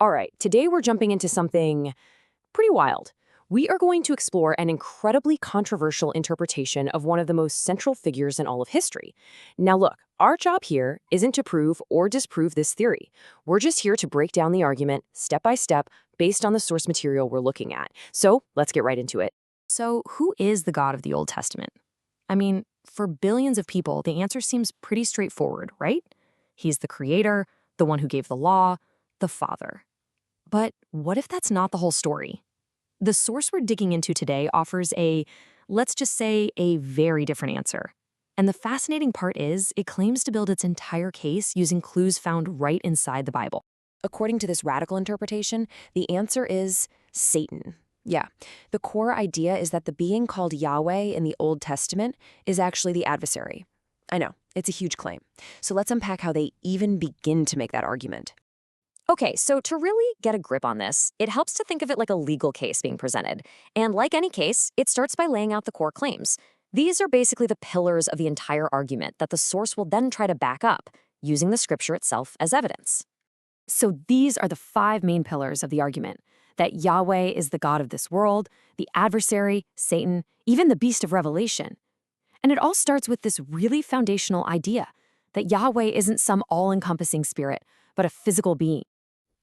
All right, today we're jumping into something pretty wild. We are going to explore an incredibly controversial interpretation of one of the most central figures in all of history. Now look, our job here isn't to prove or disprove this theory. We're just here to break down the argument step by step based on the source material we're looking at. So let's get right into it. So who is the God of the Old Testament? I mean, for billions of people, the answer seems pretty straightforward, right? He's the creator, the one who gave the law, the Father. But what if that's not the whole story? The source we're digging into today offers let's just say, a very different answer. And the fascinating part is, it claims to build its entire case using clues found right inside the Bible. According to this radical interpretation, the answer is Satan. Yeah, the core idea is that the being called Yahweh in the Old Testament is actually the adversary. I know, it's a huge claim. So let's unpack how they even begin to make that argument. Okay, so to really get a grip on this, it helps to think of it like a legal case being presented. And like any case, it starts by laying out the core claims. These are basically the pillars of the entire argument that the source will then try to back up, using the scripture itself as evidence. So these are the 5 main pillars of the argument: that Yahweh is the God of this world, the adversary, Satan, even the beast of Revelation. And it all starts with this really foundational idea that Yahweh isn't some all-encompassing spirit, but a physical being.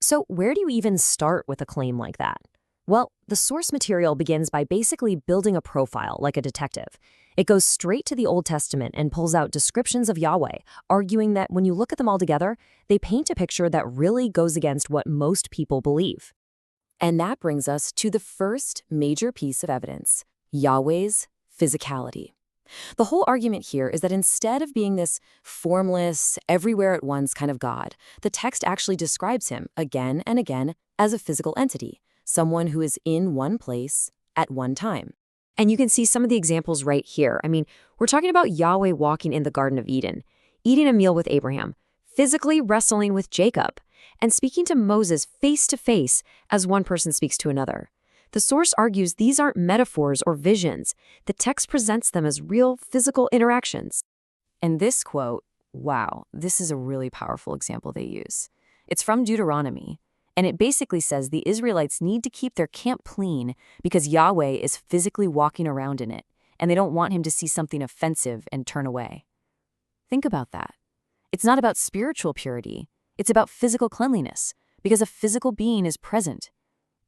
So where do you even start with a claim like that? Well, the source material begins by basically building a profile like a detective. It goes straight to the Old Testament and pulls out descriptions of Yahweh, arguing that when you look at them all together, they paint a picture that really goes against what most people believe. And that brings us to the first major piece of evidence: Yahweh's physicality. The whole argument here is that instead of being this formless, everywhere-at-once kind of God, the text actually describes him again and again as a physical entity, someone who is in one place at one time. And you can see some of the examples right here. I mean, we're talking about Yahweh walking in the Garden of Eden, eating a meal with Abraham, physically wrestling with Jacob, and speaking to Moses face to face as one person speaks to another. The source argues these aren't metaphors or visions. The text presents them as real physical interactions. And this quote, wow, this is a really powerful example they use. It's from Deuteronomy, and it basically says the Israelites need to keep their camp clean because Yahweh is physically walking around in it, and they don't want him to see something offensive and turn away. Think about that. It's not about spiritual purity. It's about physical cleanliness, because a physical being is present.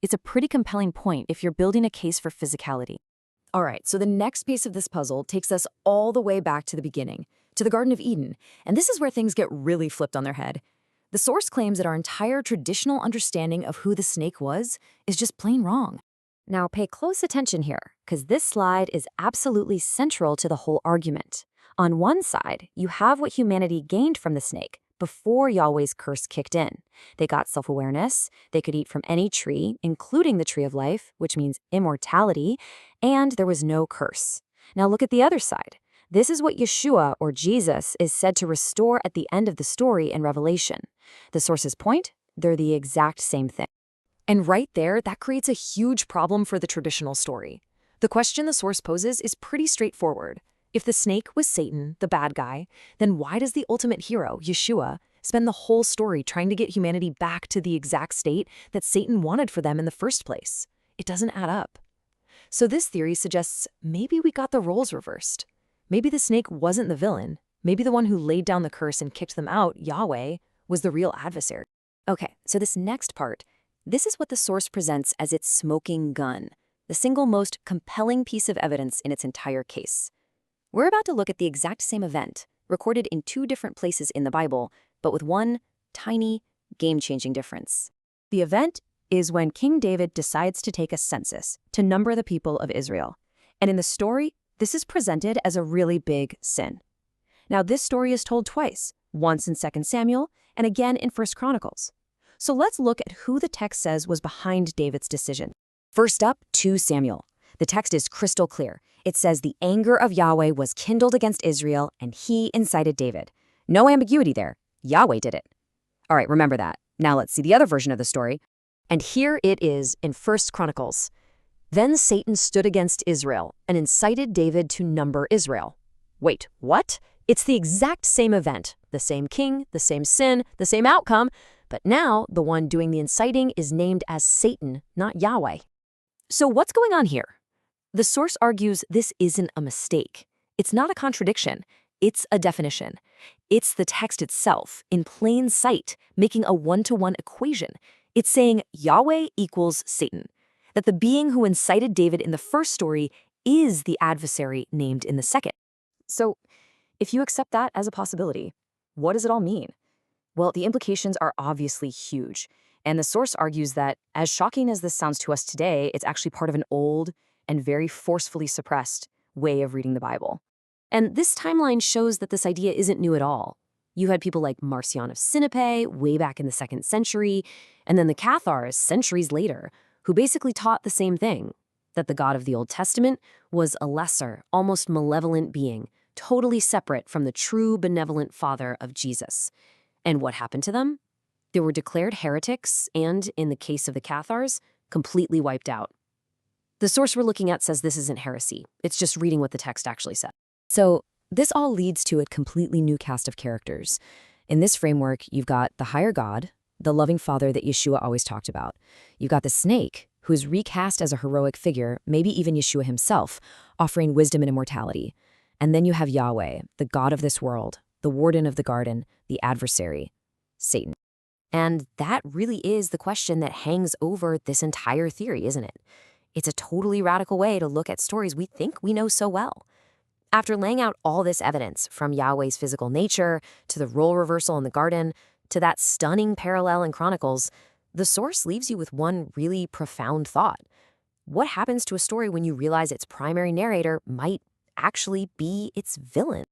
It's a pretty compelling point if you're building a case for physicality. All right, so the next piece of this puzzle takes us all the way back to the beginning, to the Garden of Eden, and this is where things get really flipped on their head. The source claims that our entire traditional understanding of who the snake was is just plain wrong. Now pay close attention here, because this slide is absolutely central to the whole argument. On one side, you have what humanity gained from the snake before Yahweh's curse kicked in. They got self-awareness, they could eat from any tree, including the tree of life, which means immortality, and there was no curse. Now look at the other side. This is what Yeshua, or Jesus, is said to restore at the end of the story in Revelation. The source's point? They're the exact same thing. And right there, that creates a huge problem for the traditional story. The question the source poses is pretty straightforward. If the snake was Satan, the bad guy, then why does the ultimate hero, Yeshua, spend the whole story trying to get humanity back to the exact state that Satan wanted for them in the first place? It doesn't add up. So this theory suggests maybe we got the roles reversed. Maybe the snake wasn't the villain. Maybe the one who laid down the curse and kicked them out, Yahweh, was the real adversary. Okay, so this next part, this is what the source presents as its smoking gun, the single most compelling piece of evidence in its entire case. We're about to look at the exact same event, recorded in 2 different places in the Bible, but with one tiny, game-changing difference. The event is when King David decides to take a census to number the people of Israel. And in the story, this is presented as a really big sin. Now, this story is told twice, once in 2 Samuel and again in 1 Chronicles. So let's look at who the text says was behind David's decision. First up, 2 Samuel. The text is crystal clear. It says the anger of Yahweh was kindled against Israel, and he incited David. No ambiguity there. Yahweh did it. All right, remember that. Now let's see the other version of the story. And here it is in 1 Chronicles. Then Satan stood against Israel and incited David to number Israel. Wait, what? It's the exact same event, the same king, the same sin, the same outcome, But now, the one doing the inciting is named as Satan, not Yahweh. So what's going on here? The source argues this isn't a mistake. It's not a contradiction. It's a definition. It's the text itself, in plain sight, making a one-to-one equation. It's saying Yahweh equals Satan, that the being who incited David in the first story is the adversary named in the second. So, if you accept that as a possibility, what does it all mean? Well, the implications are obviously huge. And the source argues that, as shocking as this sounds to us today, it's actually part of an old and very forcefully suppressed way of reading the Bible. And this timeline shows that this idea isn't new at all. You had people like Marcion of Sinope way back in the 2nd century, and then the Cathars centuries later, who basically taught the same thing, that the God of the Old Testament was a lesser, almost malevolent being, totally separate from the true benevolent Father of Jesus. And what happened to them? They were declared heretics and, in the case of the Cathars, completely wiped out. The source we're looking at says this isn't heresy. It's just reading what the text actually said. So this all leads to a completely new cast of characters. In this framework, you've got the higher God, the loving Father that Yeshua always talked about. You've got the snake, who is recast as a heroic figure, maybe even Yeshua himself, offering wisdom and immortality. And then you have Yahweh, the God of this world, the warden of the garden, the adversary, Satan. And that really is the question that hangs over this entire theory, isn't it? It's a totally radical way to look at stories we think we know so well. After laying out all this evidence, from Yahweh's physical nature, to the role reversal in the garden, to that stunning parallel in Chronicles, the source leaves you with one really profound thought. What happens to a story when you realize its primary narrator might actually be its villain?